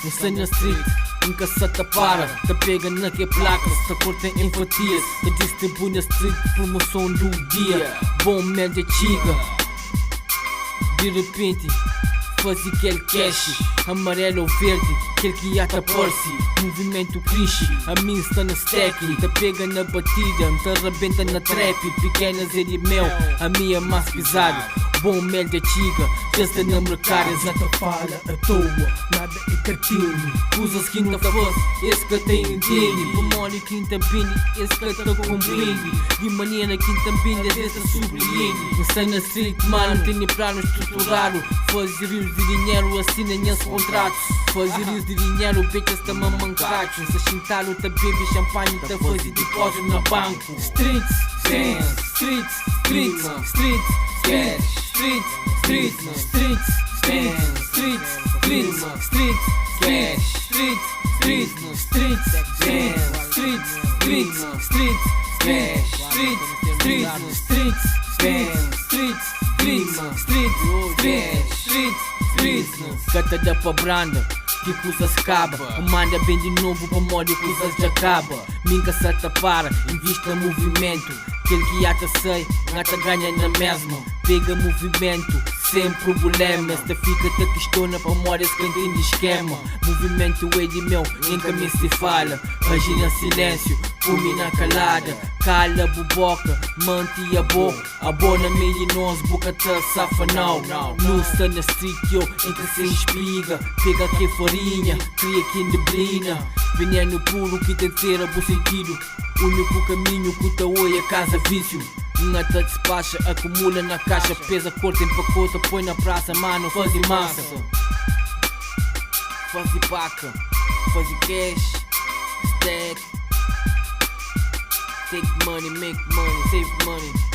Um sangue na street, nunca se te para. Te pega na que placa, se te corta em fatias. Te distribui na street, promoção do dia. Bom média chica. De repente faz aquele cash, amarelo ou verde, aquele que já te aparece. Movimento cresce, a mim está na stack. Te pega na batida, te arrebenta na trap. Pequenas ele meu, a minha mais pesada. Bom mel da chica, já está na mercado. Nada fala à toa, nada é cartilho. Usas quinta voz, esse que tem entende. Pomole quinta bindi, esse que te compreende. De maneira quinta bindi, dessa surpreende. Não na street, mano, tem plano estruturado. Fazer rios de dinheiro, assinem esse contrato. Fazer rios de dinheiro, becas te mamancacho. Se chintalo, te bebe champanhe, te faz depósito na banco. Streets, streets, streets, streets, streets, cash. Streets, streets, streets, streets, streets, streets, streets, cash. Streets, streets, streets, streets, streets, streets, streets, cash. Streets, streets, streets, streets, streets, streets, streets, streets, streets. Cata da pra branda, que coisa se acaba. Comanda bem de novo para modo que coisas já acaba. Minga se te para, invista movimento. Aquele que já te sei, gata ganha na mesma. Pega movimento, sem problemas. Te fica, te questiona para moras que entende esquema. Movimento é de meu, em caminho se fala. Agir em silêncio, come na calada. Cala a boboca, mante a boca. Abona meio e nós, boca te safa não. Luta na street, eu, em que se espiga. Pega que farinha, cria que neblina. Veneno puro que tem ter a bom sentido. Único caminho que te oi é casa vício. Uma te despacha, acumula na caixa. Pesa, corta em pacote, põe na praça. Mano, faz massa, faz paca, faz cash, stack. Take money, make money, save money.